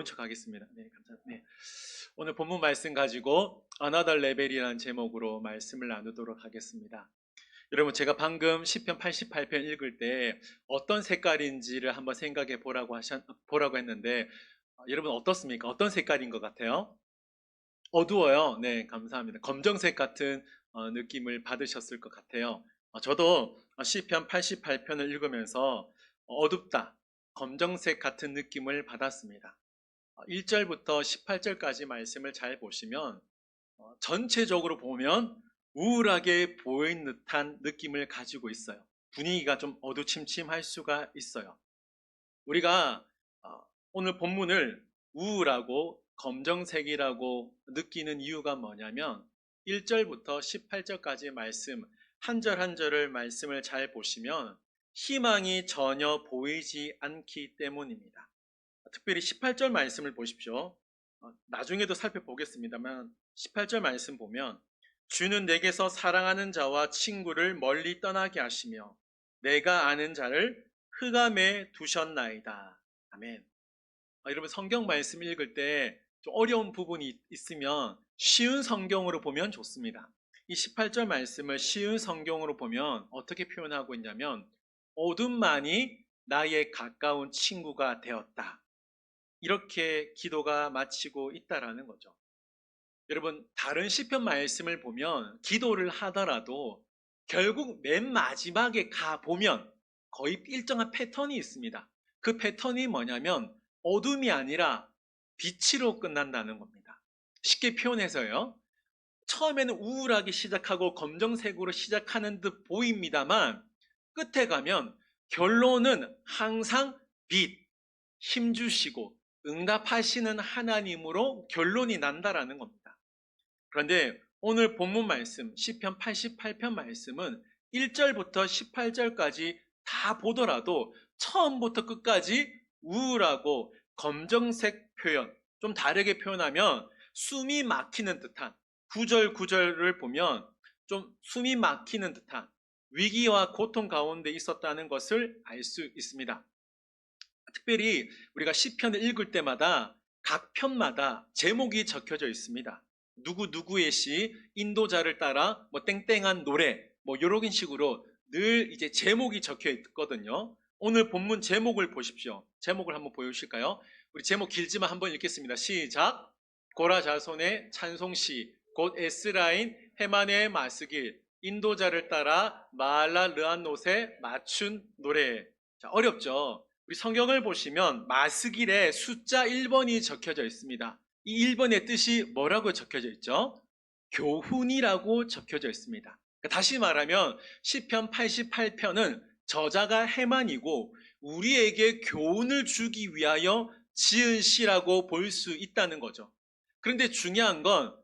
모른 척 하겠습니다. 네, 감사합니다. 네. 오늘 본문 말씀 가지고 Another Level이라는 제목으로 말씀을 나누도록 하겠습니다. 여러분, 제가 방금 시편 88편 읽을 때 어떤 색깔인지를 한번 생각해 보라고 했는데, 여러분 어떻습니까? 어떤 색깔인 것 같아요? 어두워요. 네, 감사합니다. 검정색 같은 느낌을 받으셨을 것 같아요. 저도 시편 88편을 읽으면서 어둡다, 검정색 같은 느낌을 받았습니다. 1절부터 18절까지 말씀을 잘 보시면 전체적으로 보면 우울하게 보이는 듯한 느낌을 가지고 있어요. 분위기가 좀 어두침침할 수가 있어요. 우리가 오늘 본문을 우울하고 검정색이라고 느끼는 이유가 뭐냐면 1절부터 18절까지 말씀 한 절 한 절을 말씀을 잘 보시면 희망이 전혀 보이지 않기 때문입니다. 특별히 18절 말씀을 보십시오. 나중에도 살펴보겠습니다만 18절 말씀 보면 주는 내게서 사랑하는 자와 친구를 멀리 떠나게 하시며 내가 아는 자를 흑암에 두셨나이다. 아멘. 여러분, 성경 말씀 읽을 때 좀 어려운 부분이 있으면 쉬운 성경으로 보면 좋습니다. 이 18절 말씀을 쉬운 성경으로 보면 어떻게 표현하고 있냐면 어둠만이 나의 가까운 친구가 되었다. 이렇게 기도가 마치고 있다라는 거죠. 여러분, 다른 시편 말씀을 보면 기도를 하더라도 결국 맨 마지막에 가보면 거의 일정한 패턴이 있습니다. 그 패턴이 뭐냐면 어둠이 아니라 빛으로 끝난다는 겁니다. 쉽게 표현해서요, 처음에는 우울하게 시작하고 검정색으로 시작하는 듯 보입니다만 끝에 가면 결론은 항상 빛, 힘주시고 응답하시는 하나님으로 결론이 난다라는 겁니다. 그런데 오늘 본문 말씀 시편 88편 말씀은 1절부터 18절까지 다 보더라도 처음부터 끝까지 우울하고 검정색 표현, 좀 다르게 표현하면 숨이 막히는 듯한 9절 9절을 보면 좀 숨이 막히는 듯한 위기와 고통 가운데 있었다는 것을 알 수 있습니다. 특별히 우리가 시편을 읽을 때마다 각 편마다 제목이 적혀져 있습니다. 누구누구의 시, 인도자를 따라 뭐 땡땡한 노래, 뭐 이런 식으로 늘 이제 제목이 적혀 있거든요. 오늘 본문 제목을 보십시오. 제목을 한번 보여주실까요? 우리 제목 길지만 한번 읽겠습니다. 시작. 고라 자손의 찬송시, 곧 에스라인 헤만의 마스길, 인도자를 따라 마알라 르안노세 맞춘 노래. 자, 어렵죠? 우리 성경을 보시면 마스길에 숫자 1번이 적혀져 있습니다. 이 1번의 뜻이 뭐라고 적혀져 있죠? 교훈이라고 적혀져 있습니다. 그러니까 다시 말하면 시편 88편은 저자가 헤만이고 우리에게 교훈을 주기 위하여 지은 시라고 볼 수 있다는 거죠. 그런데 중요한 건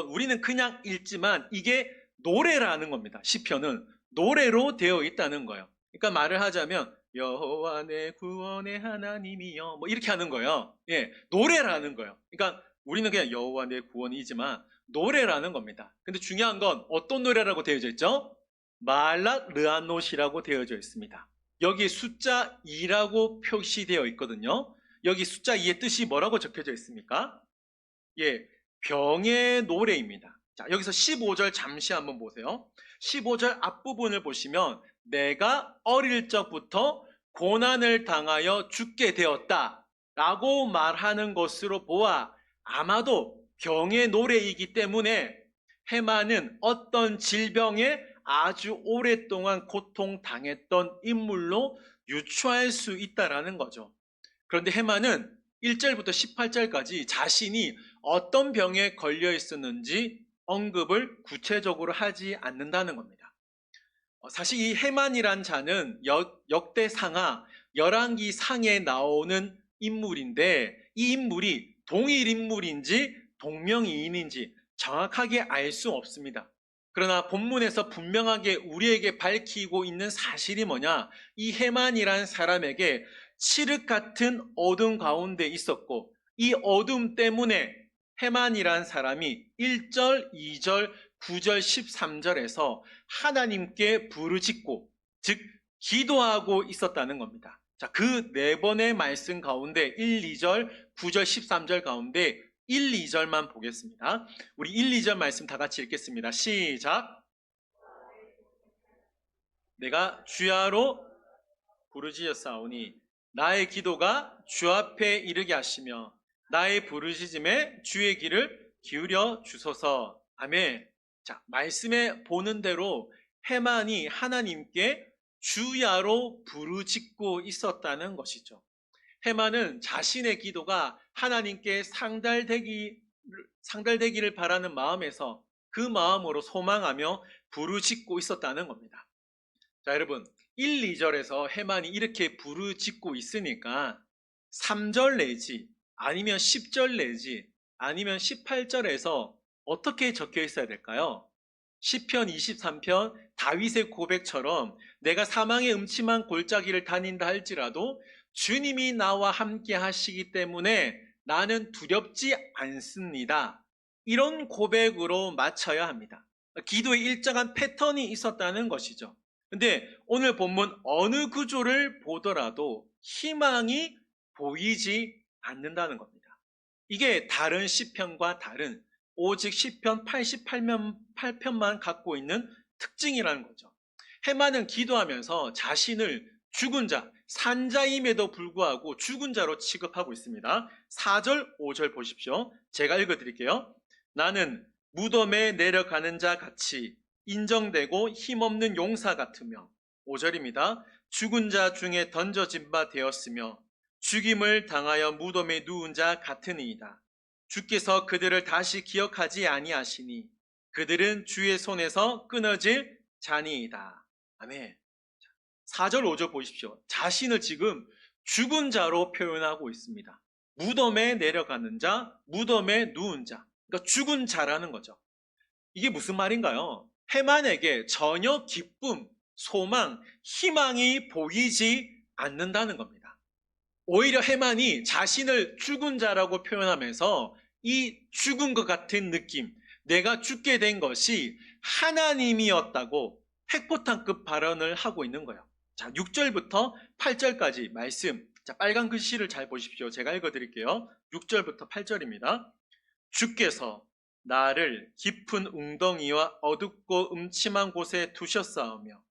우리는 그냥 읽지만 이게 노래라는 겁니다. 시편은 노래로 되어 있다는 거예요. 그러니까 말을 하자면 여호와 내 구원의 하나님이여 뭐 이렇게 하는 거예요. 예, 노래라는 거예요. 그러니까 우리는 그냥 여호와 내 구원이지만 노래라는 겁니다. 근데 중요한 건 어떤 노래라고 되어져 있죠? 말락 르아노시라고 되어져 있습니다. 여기 숫자 2라고 표시되어 있거든요. 여기 숫자 2의 뜻이 뭐라고 적혀져 있습니까? 예, 병의 노래입니다. 자, 여기서 15절 잠시 한번 보세요. 15절 앞부분을 보시면 내가 어릴 적부터 고난을 당하여 죽게 되었다 라고 말하는 것으로 보아 아마도 병의 노래이기 때문에 헤만은 어떤 질병에 아주 오랫동안 고통당했던 인물로 유추할 수 있다라는 거죠. 그런데 헤만은 1절부터 18절까지 자신이 어떤 병에 걸려 있었는지 언급을 구체적으로 하지 않는다는 겁니다. 사실 이 헤만이란 자는 역대상하 열왕기 상에 나오는 인물인데 이 인물이 동일 인물인지 동명이인인지 정확하게 알 수 없습니다. 그러나 본문에서 분명하게 우리에게 밝히고 있는 사실이 뭐냐? 이 헤만이란 사람에게 칠흑 같은 어둠 가운데 있었고 이 어둠 때문에 헤만이란 사람이 1절, 2절, 9절, 13절에서 하나님께 부르짖고 즉 기도하고 있었다는 겁니다. 자, 그 네 번의 말씀 가운데 1, 2절, 9절, 13절 가운데 1, 2절만 보겠습니다. 우리 1, 2절 말씀 다 같이 읽겠습니다. 시작. 내가 주야로 부르짖었사오니 나의 기도가 주 앞에 이르게 하시며 나의 부르짖음에 주의 귀를 기울여 주소서. 아멘. 자, 말씀에 보는 대로 해만이 하나님께 주야로 부르짖고 있었다는 것이죠. 해만은 자신의 기도가 하나님께 상달되기를 바라는 마음에서 그 마음으로 소망하며 부르짖고 있었다는 겁니다. 자, 여러분, 1, 2절에서 해만이 이렇게 부르짖고 있으니까 3절 내지 아니면 10절 내지 아니면 18절에서 어떻게 적혀 있어야 될까요? 시편 23편 다윗의 고백처럼 내가 사망의 음침한 골짜기를 다닌다 할지라도 주님이 나와 함께 하시기 때문에 나는 두렵지 않습니다. 이런 고백으로 맞춰야 합니다. 기도에 일정한 패턴이 있었다는 것이죠. 근데 오늘 본문 어느 구조를 보더라도 희망이 보이지 않는다는 겁니다. 이게 다른 시편과 다른 오직 시편 88편만 갖고 있는 특징이라는 거죠. 해만은 기도하면서 자신을 죽은 자, 산자임에도 불구하고 죽은 자로 취급하고 있습니다. 4절, 5절 보십시오. 제가 읽어드릴게요. 나는 무덤에 내려가는 자 같이 인정되고 힘없는 용사 같으며 5절입니다. 죽은 자 중에 던져진 바 되었으며 죽임을 당하여 무덤에 누운 자 같으니이다. 주께서 그들을 다시 기억하지 아니하시니 그들은 주의 손에서 끊어질 자니이다. 아멘. 4절 5절 보십시오. 자신을 지금 죽은 자로 표현하고 있습니다. 무덤에 내려가는 자, 무덤에 누운 자. 그러니까 죽은 자라는 거죠. 이게 무슨 말인가요? 해만에게 전혀 기쁨, 소망, 희망이 보이지 않는다는 겁니다. 오히려 해만이 자신을 죽은 자라고 표현하면서 이 죽은 것 같은 느낌, 내가 죽게 된 것이 하나님이었다고 핵포탄급 발언을 하고 있는 거예요. 자, 6절부터 8절까지 말씀. 자, 빨간 글씨를 잘 보십시오. 제가 읽어드릴게요. 6절부터 8절입니다. 주께서 나를 깊은 웅덩이와 어둡고 음침한 곳에 두셨사오며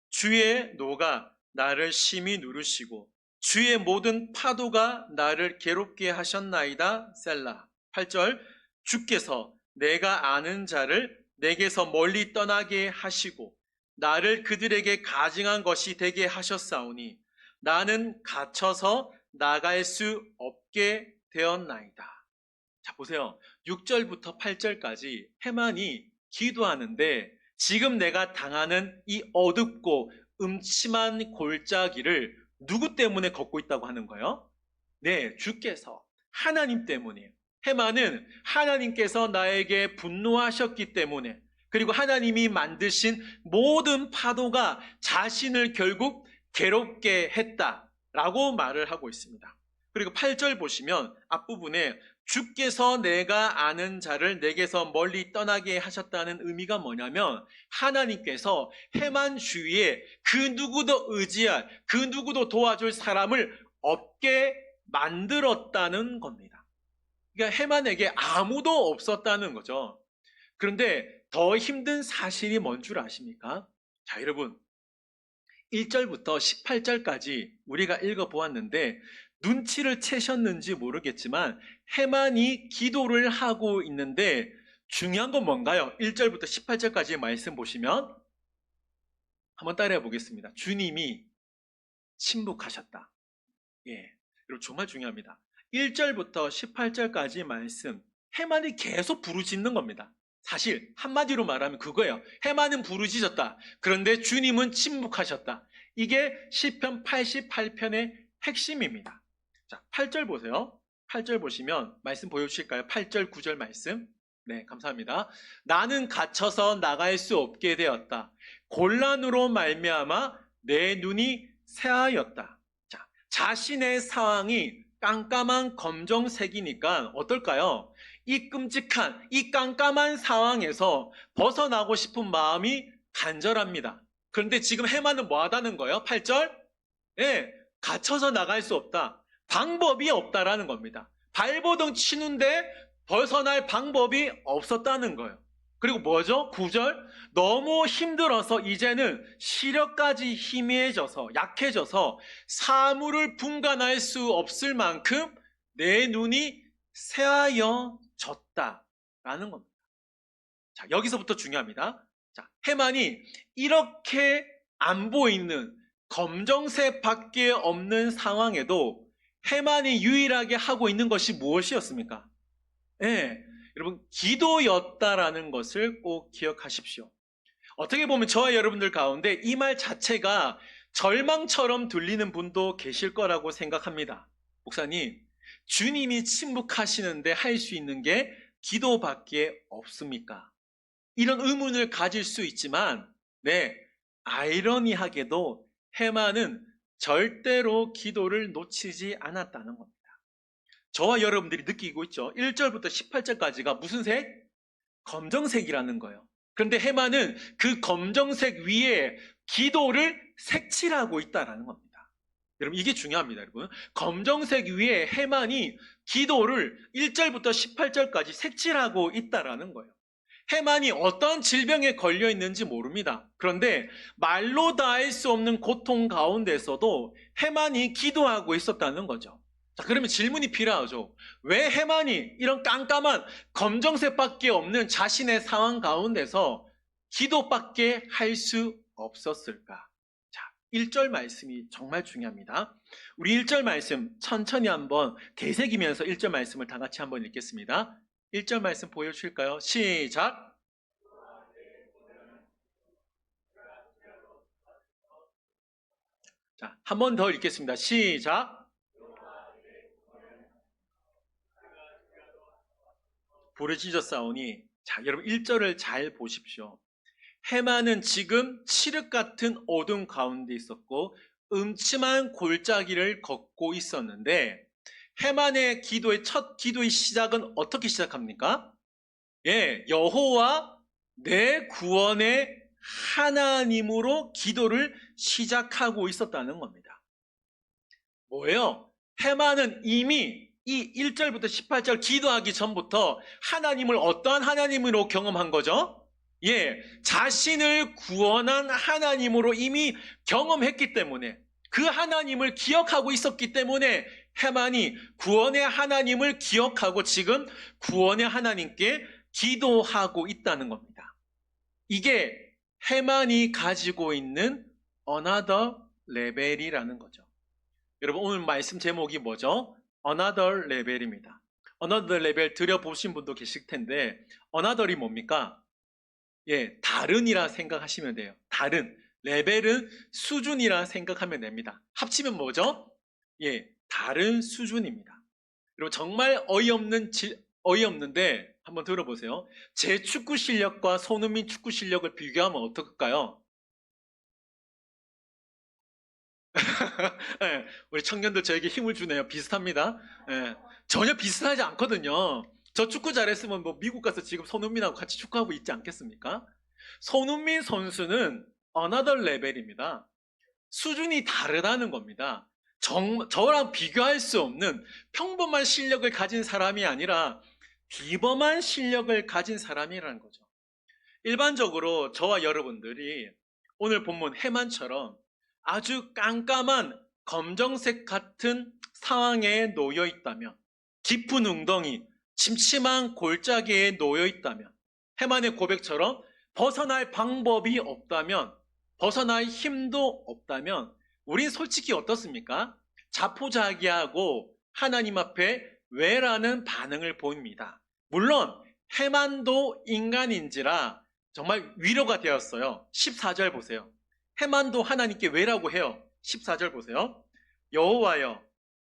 주의 노가 나를 심히 누르시고 주의 모든 파도가 나를 괴롭게 하셨나이다. 셀라. 8절. 주께서 내가 아는 자를 내게서 멀리 떠나게 하시고 나를 그들에게 가증한 것이 되게 하셨사오니 나는 갇혀서 나갈 수 없게 되었나이다. 자, 보세요. 6절부터 8절까지 해만이 기도하는데 지금 내가 당하는 이 어둡고 음침한 골짜기를 누구 때문에 걷고 있다고 하는 거예요? 네, 주께서, 하나님 때문이에요. 해만은 하나님께서 나에게 분노하셨기 때문에, 그리고 하나님이 만드신 모든 파도가 자신을 결국 괴롭게 했다라고 말을 하고 있습니다. 그리고 8절 보시면 앞부분에 주께서 내가 아는 자를 내게서 멀리 떠나게 하셨다는 의미가 뭐냐면 하나님께서 해만 주위에 그 누구도 의지할, 그 누구도 도와줄 사람을 없게 만들었다는 겁니다. 그러니까 해만에게 아무도 없었다는 거죠. 그런데 더 힘든 사실이 뭔 줄 아십니까? 자, 여러분, 1절부터 18절까지 우리가 읽어보았는데 눈치를 채셨는지 모르겠지만 해만이 기도를 하고 있는데 중요한 건 뭔가요? 1절부터 18절까지의 말씀 보시면 한번 따라해 보겠습니다. 주님이 침묵하셨다. 예, 여러분 정말 중요합니다. 1절부터 18절까지 말씀 해만이 계속 부르짖는 겁니다. 사실 한마디로 말하면 그거예요. 해만은 부르짖었다. 그런데 주님은 침묵하셨다. 이게 시편 88편의 핵심입니다. 자, 8절 보세요. 8절 보시면 말씀 보여주실까요? 8절, 9절 말씀. 네, 감사합니다. 나는 갇혀서 나갈 수 없게 되었다. 곤란으로 말미암아 내 눈이 새하였다. 자, 자신의 상황이 깜깜한 검정색이니까 어떨까요? 이 끔찍한, 이 깜깜한 상황에서 벗어나고 싶은 마음이 간절합니다. 그런데 지금 해만은 뭐 하다는 거예요? 8절? 예, 갇혀서 나갈 수 없다. 방법이 없다라는 겁니다. 발버둥 치는데 벗어날 방법이 없었다는 거예요. 그리고 뭐죠? 9절. 너무 힘들어서 이제는 시력까지 희미해져서 약해져서 사물을 분간할 수 없을 만큼 내 눈이 새하여졌다라는 겁니다. 자, 여기서부터 중요합니다. 자, 해만이 이렇게 안 보이는 검정색밖에 없는 상황에도 해만이 유일하게 하고 있는 것이 무엇이었습니까? 예, 여러분 기도였다라는 것을 꼭 기억하십시오. 어떻게 보면 저와 여러분들 가운데 이 말 자체가 절망처럼 들리는 분도 계실 거라고 생각합니다. 목사님, 주님이 침묵하시는데 할 수 있는 게 기도밖에 없습니까? 이런 의문을 가질 수 있지만, 네, 아이러니하게도 해만은 절대로 기도를 놓치지 않았다는 겁니다. 저와 여러분들이 느끼고 있죠. 1절부터 18절까지가 무슨 색? 검정색이라는 거예요. 그런데 해만은 그 검정색 위에 기도를 색칠하고 있다는 겁니다. 여러분, 이게 중요합니다, 여러분. 검정색 위에 해만이 기도를 1절부터 18절까지 색칠하고 있다는 거예요. 해만이 어떤 질병에 걸려 있는지 모릅니다. 그런데 말로 다 할 수 없는 고통 가운데서도 해만이 기도하고 있었다는 거죠. 자, 그러면 질문이 필요하죠. 왜 해만이 이런 깜깜한 검정색밖에 없는 자신의 상황 가운데서 기도밖에 할 수 없었을까? 자, 1절 말씀이 정말 중요합니다. 우리 1절 말씀 천천히 한번 되새기면서 1절 말씀을 다 같이 한번 읽겠습니다. 1절 말씀 보여주실까요? 시작! 자, 한 번 더 읽겠습니다. 시작! 부르짖었사오니. 자, 여러분 1절을 잘 보십시오. 해만은 지금 칠흑 같은 어둠 가운데 있었고 음침한 골짜기를 걷고 있었는데 해만의 기도의 첫 기도의 시작은 어떻게 시작합니까? 예, 여호와 내 구원의 하나님으로 기도를 시작하고 있었다는 겁니다. 뭐예요? 해만은 이미 이 1절부터 18절 기도하기 전부터 하나님을 어떠한 하나님으로 경험한 거죠? 예, 자신을 구원한 하나님으로 이미 경험했기 때문에 그 하나님을 기억하고 있었기 때문에 해만이 구원의 하나님을 기억하고 지금 구원의 하나님께 기도하고 있다는 겁니다. 이게 해만이 가지고 있는 another level이라는 거죠. 여러분 오늘 말씀 제목이 뭐죠? Another level입니다. Another level 들여보신 분도 계실 텐데 Another이 뭡니까? 예, 다른이라 생각하시면 돼요. 다른. 레벨은 수준이라 생각하면 됩니다. 합치면 뭐죠? 예, 다른 수준입니다. 여러분 정말 어이없는데 한번 들어보세요. 제 축구 실력과 손흥민 축구 실력을 비교하면 어떨까요? 예, 우리 청년들 저에게 힘을 주네요. 비슷합니다. 예, 전혀 비슷하지 않거든요. 저 축구 잘했으면 뭐 미국 가서 지금 손흥민하고 같이 축구하고 있지 않겠습니까? 손흥민 선수는 another 레벨입니다. 수준이 다르다는 겁니다. 저랑 비교할 수 없는 평범한 실력을 가진 사람이 아니라 비범한 실력을 가진 사람이라는 거죠. 일반적으로 저와 여러분들이 오늘 본문 해만처럼 아주 깜깜한 검정색 같은 상황에 놓여 있다면, 깊은 웅덩이, 침침한 골짜기에 놓여 있다면, 해만의 고백처럼 벗어날 방법이 없다면, 벗어날 힘도 없다면, 우린 솔직히 어떻습니까? 자포자기하고 하나님 앞에 왜라는 반응을 보입니다. 물론 해만도 인간인지라 정말 위로가 되었어요. 14절 보세요. 해만도 하나님께 왜라고 해요. 14절 보세요. 여호와여,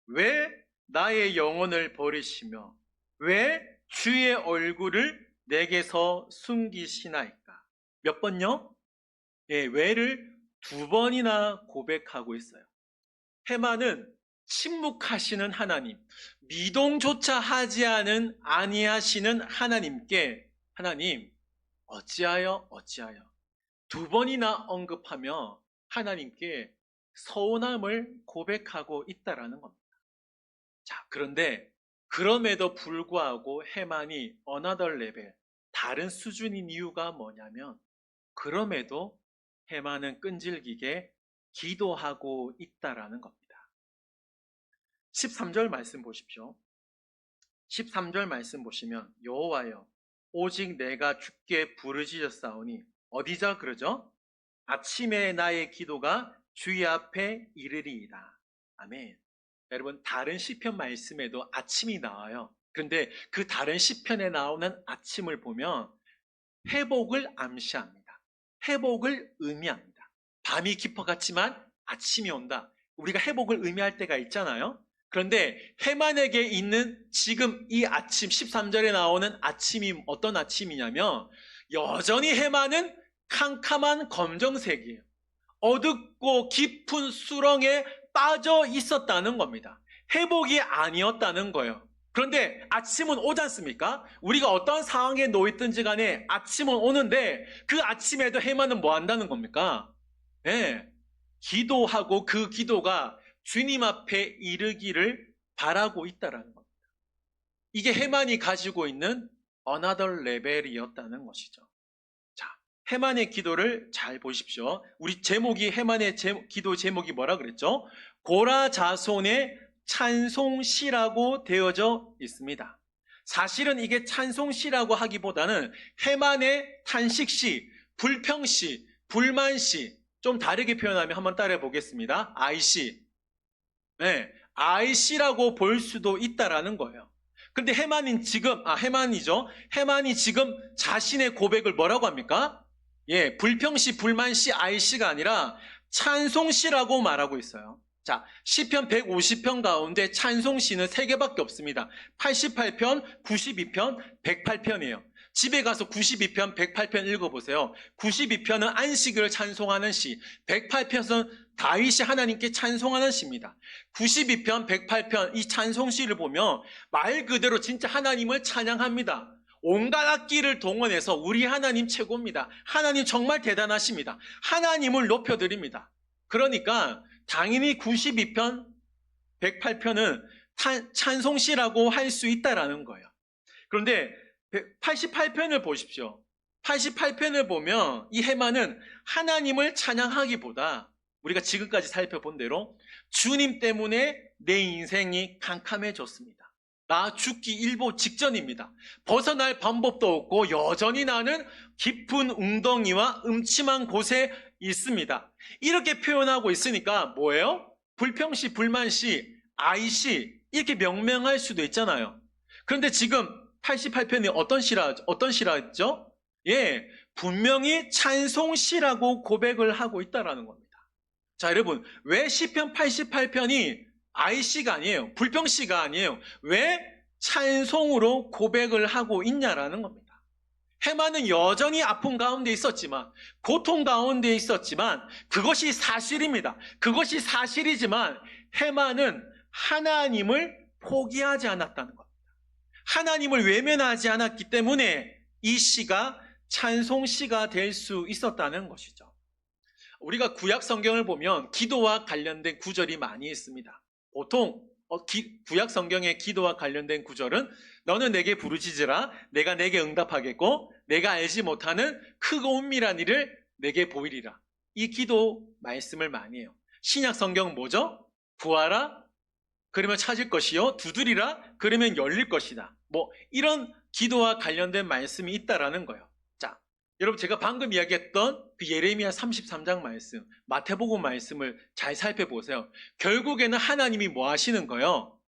왜 나의 영혼을 버리시며 왜 주의 얼굴을 내게서 숨기시나이까? 몇 번요? 예, 왜를 2번이나 고백하고 있어요. 해만은 침묵하시는 하나님, 미동조차 하지 않은 아니하시는 하나님께 하나님 어찌하여 2번이나 언급하며 하나님께 서운함을 고백하고 있다라는 겁니다. 자, 그런데 그럼에도 불구하고 해만이 another level, 다른 수준인 이유가 뭐냐면 그럼에도 해만은 끈질기게 기도하고 있다라는 겁니다. 13절 말씀 보십시오. 13절 말씀 보시면 여호와여 오직 내가 주께 부르짖었사오니 어디자 그러죠? 아침에 나의 기도가 주의 앞에 이르리이다. 아멘. 여러분 다른 시편 말씀에도 아침이 나와요. 그런데 그 다른 시편에 나오는 아침을 보면 회복을 암시합니다. 회복을 의미합니다. 밤이 깊어갔지만 아침이 온다. 우리가 회복을 의미할 때가 있잖아요. 그런데 해만에게 있는 지금 이 아침 13절에 나오는 아침이 어떤 아침이냐면 여전히 해만은 캄캄한 검정색이에요. 어둡고 깊은 수렁에 빠져 있었다는 겁니다. 회복이 아니었다는 거예요. 그런데 아침은 오지 않습니까? 우리가 어떤 상황에 놓였든지 간에 아침은 오는데 그 아침에도 해만은 뭐 한다는 겁니까? 네, 기도하고 그 기도가 주님 앞에 이르기를 바라고 있다는 겁니다. 이게 해만이 가지고 있는 another level이었다는 것이죠. 자, 해만의 기도를 잘 보십시오. 우리 제목이 해만의 기도 제목이 뭐라 그랬죠? 고라 자손의 찬송시라고 되어져 있습니다. 사실은 이게 찬송시라고 하기보다는 해만의 탄식시, 불평시, 불만시, 좀 다르게 표현하면 한번 따라해 보겠습니다. 아이시. 네, 아이시라고 볼 수도 있다라는 거예요. 근데 해만이 지금 자신의 고백을 뭐라고 합니까? 예, 불평시, 불만시, 아이시가 아니라 찬송시라고 말하고 있어요. 자, 시편 150편 가운데 찬송시는 3개밖에 없습니다. 88편, 92편, 108편이에요. 집에 가서 92편, 108편 읽어보세요. 92편은 안식을 찬송하는 시, 108편은 다윗이 하나님께 찬송하는 시입니다. 92편, 108편 이 찬송시를 보면 말 그대로 진짜 하나님을 찬양합니다. 온갖 악기를 동원해서 우리 하나님 최고입니다. 하나님 정말 대단하십니다. 하나님을 높여드립니다. 그러니까 당연히 92편, 108편은 찬송시라고 할 수 있다라는 거예요. 그런데 88편을 보십시오. 88편을 보면 이 해만은 하나님을 찬양하기보다 우리가 지금까지 살펴본 대로 주님 때문에 내 인생이 캄캄해졌습니다. 나 죽기 일보 직전입니다. 벗어날 방법도 없고 여전히 나는 깊은 웅덩이와 음침한 곳에 있습니다. 이렇게 표현하고 있으니까 뭐예요? 불평시, 불만시, 아이시 이렇게 명명할 수도 있잖아요. 그런데 지금 88편이 어떤 시라죠? 예, 분명히 찬송시라고 고백을 하고 있다라는 겁니다. 자, 여러분, 왜 시편 88편이 아이시가 아니에요? 불평시가 아니에요? 왜 찬송으로 고백을 하고 있냐라는 겁니다. 해만은 여전히 아픔 가운데 있었지만, 고통 가운데 있었지만, 그것이 사실입니다. 그것이 사실이지만, 해만은 하나님을 포기하지 않았다는 겁니다. 하나님을 외면하지 않았기 때문에 이 시가 찬송시가 될 수 있었다는 것이죠. 우리가 구약 성경을 보면 기도와 관련된 구절이 많이 있습니다. 보통 구약 성경의 기도와 관련된 구절은 너는 내게 부르짖으라 내가 내게 응답하겠고 내가 알지 못하는 크고 은밀한 일을 내게 보이리라. 이 기도 말씀을 많이 해요. 신약 성경은 뭐죠? 구하라 그러면 찾을 것이요 두드리라 그러면 열릴 것이다. 뭐 이런 기도와 관련된 말씀이 있다라는 거예요. 자, 여러분 제가 방금 이야기했던 그 예레미야 33장 말씀, 마태복음 말씀을 잘 살펴보세요. 결국에는 하나님이 뭐 하시는 거예요?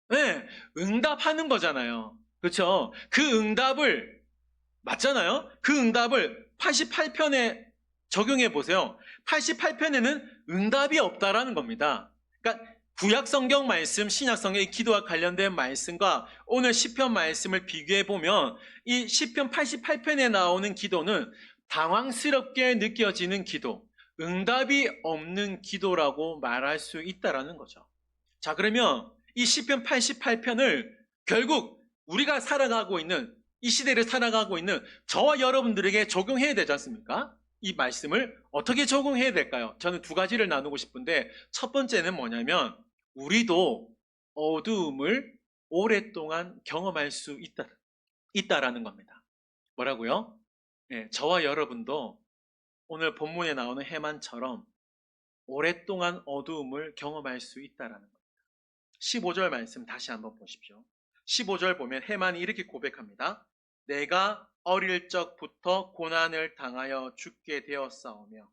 네, 응답하는 거잖아요. 그렇죠? 그 응답을 맞잖아요? 그 응답을 88편에 적용해 보세요. 88편에는 응답이 없다라는 겁니다. 그러니까 구약 성경 말씀, 신약 성경의 기도와 관련된 말씀과 오늘 시편 말씀을 비교해 보면 이 시편 88편에 나오는 기도는 당황스럽게 느껴지는 기도, 응답이 없는 기도라고 말할 수 있다라는 거죠. 자, 그러면 이 시편 88편을 결국 우리가 살아가고 있는 이 시대를 살아가고 있는 저와 여러분들에게 적용해야 되지 않습니까? 이 말씀을 어떻게 적용해야 될까요? 저는 두 가지를 나누고 싶은데 첫 번째는 뭐냐면 우리도 어두움을 오랫동안 경험할 수 있다라는 겁니다. 뭐라고요? 네, 저와 여러분도 오늘 본문에 나오는 해만처럼 오랫동안 어두움을 경험할 수 있다라는 겁니다. 15절 말씀 다시 한번 보십시오. 15절 보면 해만이 이렇게 고백합니다. 내가 어릴 적부터 고난을 당하여 죽게 되었사오며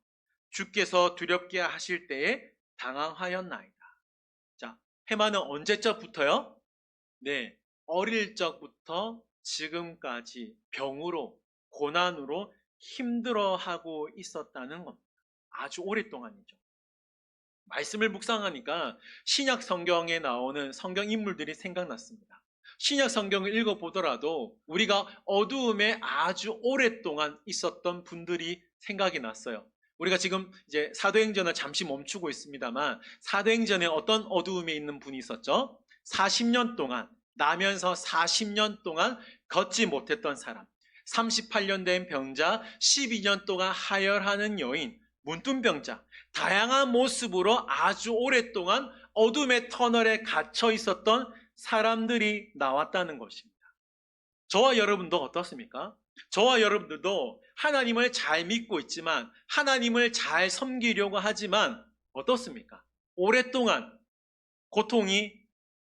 주께서 두렵게 하실 때에 당황하였나이다. 자, 해만은 언제적부터요? 네, 어릴 적부터 지금까지 병으로 고난으로 힘들어하고 있었다는 겁니다. 아주 오랫동안이죠. 말씀을 묵상하니까 신약 성경에 나오는 성경 인물들이 생각났습니다. 신약 성경을 읽어보더라도 우리가 어두움에 아주 오랫동안 있었던 분들이 생각이 났어요. 우리가 지금 이제 사도행전을 잠시 멈추고 있습니다만 사도행전에 어떤 어두움에 있는 분이 있었죠? 40년 동안 나면서 40년 동안 걷지 못했던 사람, 38년 된 병자, 12년 동안 하혈하는 여인, 문둥병자, 다양한 모습으로 아주 오랫동안 어둠의 터널에 갇혀 있었던 사람들이 나왔다는 것입니다. 저와 여러분도 어떻습니까? 저와 여러분들도 하나님을 잘 믿고 있지만 하나님을 잘 섬기려고 하지만 어떻습니까? 오랫동안 고통이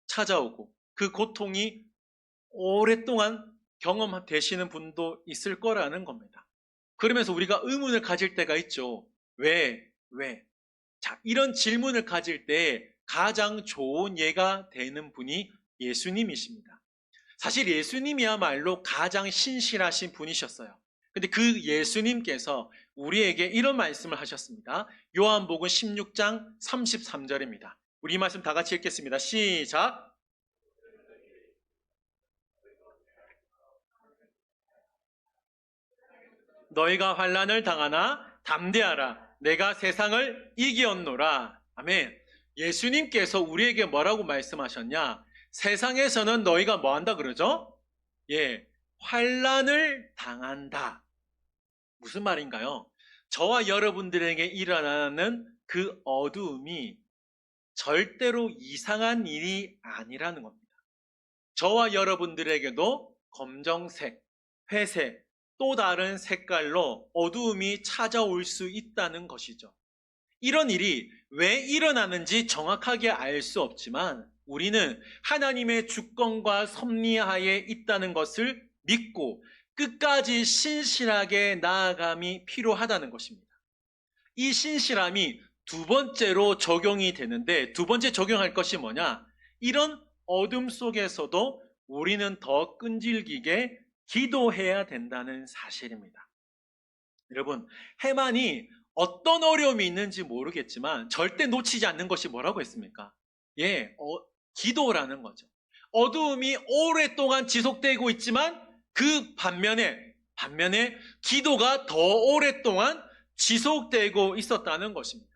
찾아오고 그 고통이 오랫동안 경험되시는 분도 있을 거라는 겁니다. 그러면서 우리가 의문을 가질 때가 있죠. 왜? 자, 이런 질문을 가질 때 가장 좋은 예가 되는 분이 예수님이십니다. 사실 예수님이야말로 가장 신실하신 분이셨어요. 근데 그 예수님께서 우리에게 이런 말씀을 하셨습니다. 요한복음 16장 33절입니다. 우리 이 말씀 다 같이 읽겠습니다. 시작! 너희가 환난을 당하나 담대하라. 내가 세상을 이기었노라. 아멘. 예수님께서 우리에게 뭐라고 말씀하셨냐? 세상에서는 너희가 뭐 한다 그러죠? 예, 환난을 당한다. 무슨 말인가요? 저와 여러분들에게 일어나는 그 어두움이 절대로 이상한 일이 아니라는 겁니다. 저와 여러분들에게도 검정색, 회색, 또 다른 색깔로 어두움이 찾아올 수 있다는 것이죠. 이런 일이 왜 일어나는지 정확하게 알 수 없지만 우리는 하나님의 주권과 섭리하에 있다는 것을 믿고 끝까지 신실하게 나아감이 필요하다는 것입니다. 이 신실함이 두 번째로 적용이 되는데 두 번째 적용할 것이 뭐냐? 이런 어둠 속에서도 우리는 더 끈질기게 기도해야 된다는 사실입니다. 여러분, 해만이 어떤 어려움이 있는지 모르겠지만 절대 놓치지 않는 것이 뭐라고 했습니까? 예, 기도라는 거죠. 어두움이 오랫동안 지속되고 있지만 그 반면에 기도가 더 오랫동안 지속되고 있었다는 것입니다.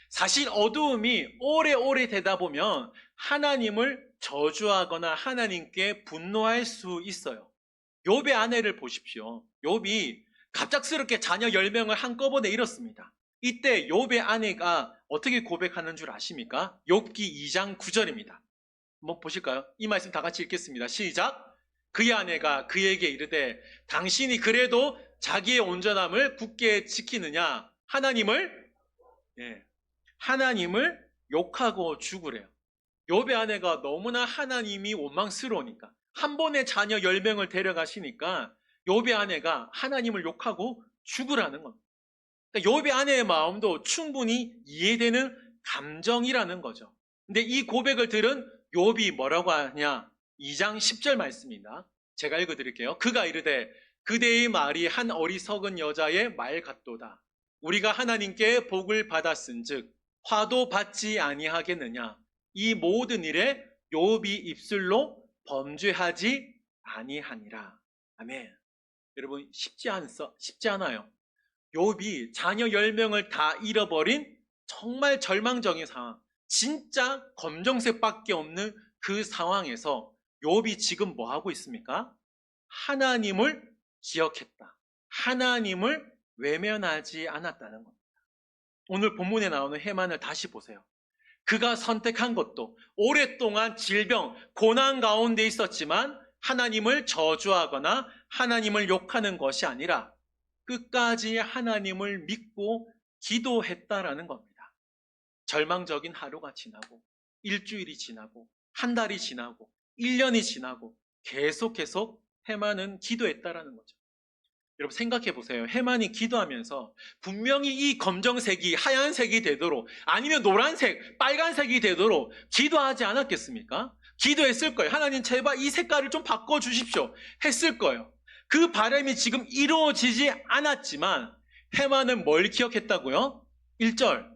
사실 어두움이 오래오래 되다 보면 하나님을 저주하거나 하나님께 분노할 수 있어요. 욥의 아내를 보십시오. 욥이 갑작스럽게 자녀 10명을 한꺼번에 잃었습니다. 이때 욥의 아내가 어떻게 고백하는 줄 아십니까? 욥기 2장 9절입니다. 한번 보실까요? 이 말씀 다 같이 읽겠습니다. 시작! 그의 아내가 그에게 이르되 당신이 그래도 자기의 온전함을 굳게 지키느냐? 하나님을 욕하고 죽으래요. 욥의 아내가 너무나 하나님이 원망스러우니까 한 번에 자녀 10명을 데려가시니까 욥의 아내가 하나님을 욕하고 죽으라는 겁니다. 그러니까 욥의 아내의 마음도 충분히 이해되는 감정이라는 거죠. 근데 이 고백을 들은 욥이 뭐라고 하냐? 2장 10절 말씀입니다. 제가 읽어드릴게요. 그가 이르되 그대의 말이 한 어리석은 여자의 말 같도다. 우리가 하나님께 복을 받았은즉 화도 받지 아니하겠느냐? 이 모든 일에 욥이 입술로 범죄하지 아니하니라. 아멘. 여러분 쉽지 않아요. 욥이 자녀 10명을 다 잃어버린 정말 절망적인 상황, 진짜 검정색밖에 없는 그 상황에서 욥이 지금 뭐 하고 있습니까? 하나님을 기억했다. 하나님을 외면하지 않았다는 겁니다. 오늘 본문에 나오는 해만을 다시 보세요. 그가 선택한 것도 오랫동안 질병, 고난 가운데 있었지만 하나님을 저주하거나 하나님을 욕하는 것이 아니라 끝까지 하나님을 믿고 기도했다라는 겁니다. 절망적인 하루가 지나고 일주일이 지나고 한 달이 지나고 1년이 지나고 계속 해만은 기도했다라는 거죠. 여러분 생각해 보세요. 해만이 기도하면서 분명히 이 검정색이 하얀색이 되도록 아니면 노란색, 빨간색이 되도록 기도하지 않았겠습니까? 기도했을 거예요. 하나님 제발 이 색깔을 좀 바꿔주십시오. 했을 거예요. 그 바람이 지금 이루어지지 않았지만 해만은 뭘 기억했다고요? 1절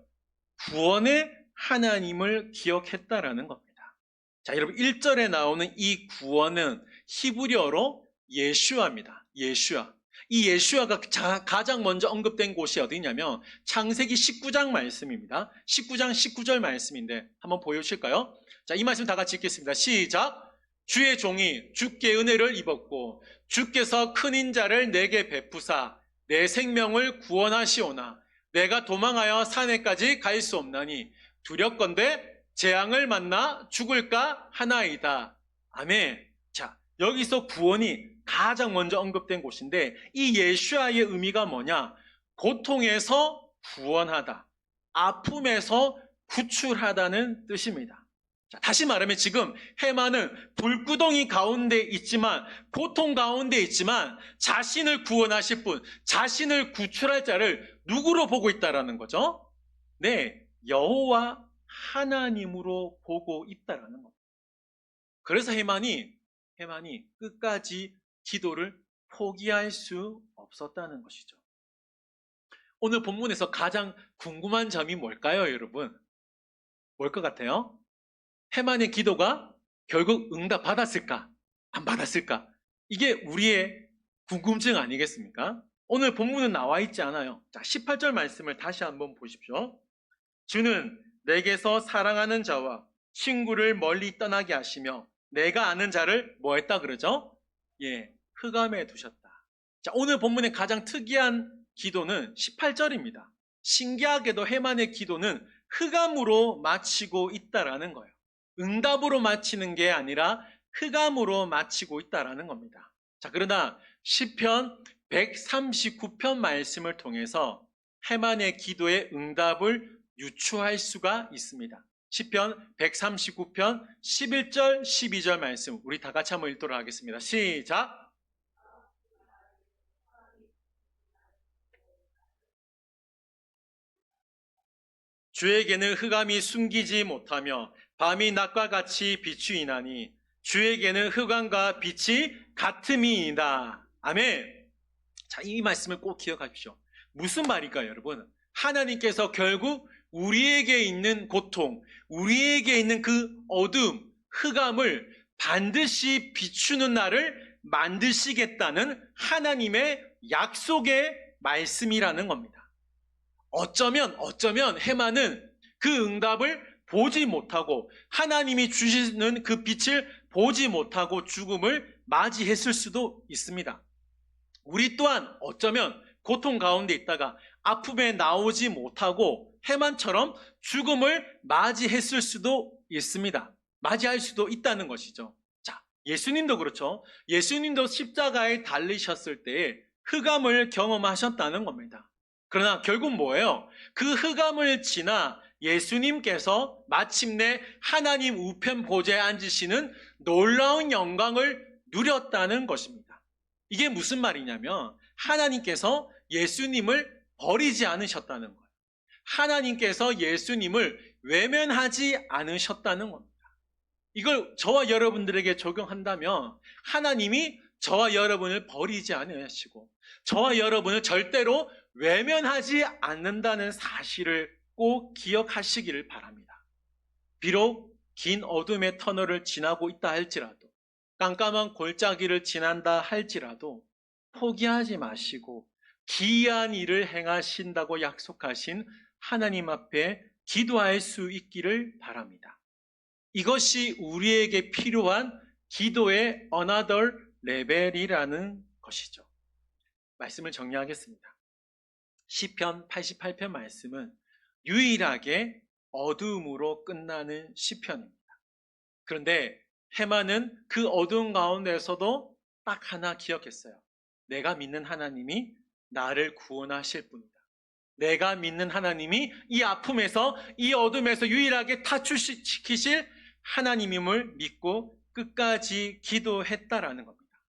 구원의 하나님을 기억했다라는 겁니다. 자, 여러분 1절에 나오는 이 구원은 히브리어로 예슈아입니다. 예슈아. 이 예슈아가 가장 먼저 언급된 곳이 어디냐면 창세기 19장 말씀입니다. 19장 19절 말씀인데 한번 보여주실까요? 자, 이 말씀 다 같이 읽겠습니다. 시작! 주의 종이 주께 은혜를 입었고 주께서 큰 인자를 내게 베푸사 내 생명을 구원하시오나 내가 도망하여 산에까지 갈 수 없나니 두렵건대 재앙을 만나 죽을까 하나이다. 아멘. 자, 여기서 구원이 가장 먼저 언급된 곳인데 이 예슈아의 의미가 뭐냐? 고통에서 구원하다, 아픔에서 구출하다는 뜻입니다. 자, 다시 말하면 지금 해만은 불구덩이 가운데 있지만 고통 가운데 있지만 자신을 구원하실 분, 자신을 구출할 자를 누구로 보고 있다라는 거죠? 네, 여호와 하나님으로 보고 있다라는 겁니다. 그래서 해만이 끝까지 기도를 포기할 수 없었다는 것이죠. 오늘 본문에서 가장 궁금한 점이 뭘까요, 여러분? 뭘 것 같아요? 해만의 기도가 결국 응답받았을까? 안 받았을까? 이게 우리의 궁금증 아니겠습니까? 오늘 본문은 나와 있지 않아요. 자, 18절 말씀을 다시 한번 보십시오. 주는 내게서 사랑하는 자와 친구를 멀리 떠나게 하시며 내가 아는 자를 뭐 했다 그러죠? 예, 흑암에 두셨다. 자, 오늘 본문의 가장 특이한 기도는 18절입니다. 신기하게도 해만의 기도는 흑암으로 마치고 있다라는 거예요. 응답으로 마치는 게 아니라 흑암으로 마치고 있다라는 겁니다. 자, 그러나 시편 139편 말씀을 통해서 해만의 기도의 응답을 유추할 수가 있습니다. 시편 139편 11절 12절 말씀 우리 다 같이 한번 읽도록 하겠습니다. 시작! 주에게는 흑암이 숨기지 못하며 밤이 낮과 같이 비추이나니 주에게는 흑암과 빛이 같음이이다. 아멘. 자, 이 말씀을 꼭 기억하십시오. 무슨 말일까요, 여러분? 하나님께서 결국 우리에게 있는 고통, 우리에게 있는 그 어둠, 흑암을 반드시 비추는 날을 만드시겠다는 하나님의 약속의 말씀이라는 겁니다. 어쩌면 해만은 그 응답을 보지 못하고 하나님이 주시는 그 빛을 보지 못하고 죽음을 맞이했을 수도 있습니다. 우리 또한 어쩌면 고통 가운데 있다가 아픔에 나오지 못하고 해만처럼 죽음을 맞이했을 수도 있습니다. 맞이할 수도 있다는 것이죠. 자, 예수님도 그렇죠. 예수님도 십자가에 달리셨을 때에 흑암을 경험하셨다는 겁니다. 그러나 결국 뭐예요? 그 흑암을 지나 예수님께서 마침내 하나님 우편 보좌에 앉으시는 놀라운 영광을 누렸다는 것입니다. 이게 무슨 말이냐면 하나님께서 예수님을 버리지 않으셨다는 거예요. 하나님께서 예수님을 외면하지 않으셨다는 겁니다. 이걸 저와 여러분들에게 적용한다면 하나님이 저와 여러분을 버리지 않으시고 저와 여러분을 절대로 외면하지 않는다는 사실을 꼭 기억하시기를 바랍니다. 비록 긴 어둠의 터널을 지나고 있다 할지라도 깜깜한 골짜기를 지난다 할지라도 포기하지 마시고 기이한 일을 행하신다고 약속하신 하나님 앞에 기도할 수 있기를 바랍니다. 이것이 우리에게 필요한 기도의 another 레벨이라는 것이죠. 말씀을 정리하겠습니다. 시편 88편 말씀은 유일하게 어두움으로 끝나는 시편입니다. 그런데 해만은 그 어두운 가운데서도 딱 하나 기억했어요. 내가 믿는 하나님이 나를 구원하실 분이다. 내가 믿는 하나님이 이 아픔에서, 이 어둠에서 유일하게 탈출시키실 하나님임을 믿고 끝까지 기도했다라는 겁니다.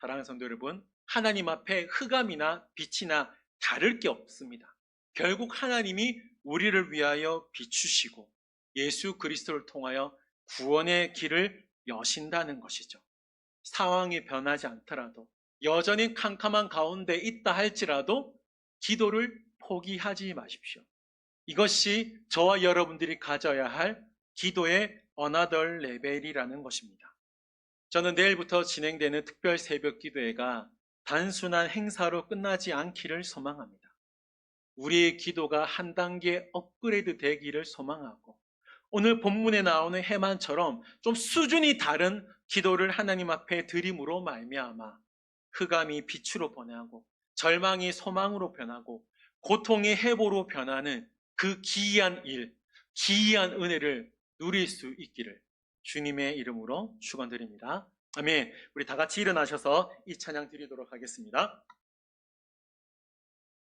사랑하는 성도 여러분, 하나님 앞에 흑암이나 빛이나 다를 게 없습니다. 결국 하나님이 우리를 위하여 비추시고 예수 그리스도를 통하여 구원의 길을 여신다는 것이죠. 상황이 변하지 않더라도, 여전히 캄캄한 가운데 있다 할지라도 기도를 포기하지 마십시오. 이것이 저와 여러분들이 가져야 할 기도의 어나더 레벨이라는 것입니다. 저는 내일부터 진행되는 특별 새벽 기도회가 단순한 행사로 끝나지 않기를 소망합니다. 우리의 기도가 한 단계 업그레이드 되기를 소망하고, 오늘 본문에 나오는 해만처럼 좀 수준이 다른 기도를 하나님 앞에 드림으로 말미암아 흑암이 빛으로 변하고 절망이 소망으로 변하고 고통이 해보로 변하는 그 기이한 일, 기이한 은혜를 누릴 수 있기를 주님의 이름으로 축원드립니다. 아멘. 우리 다 같이 일어나셔서 이 찬양 드리도록 하겠습니다.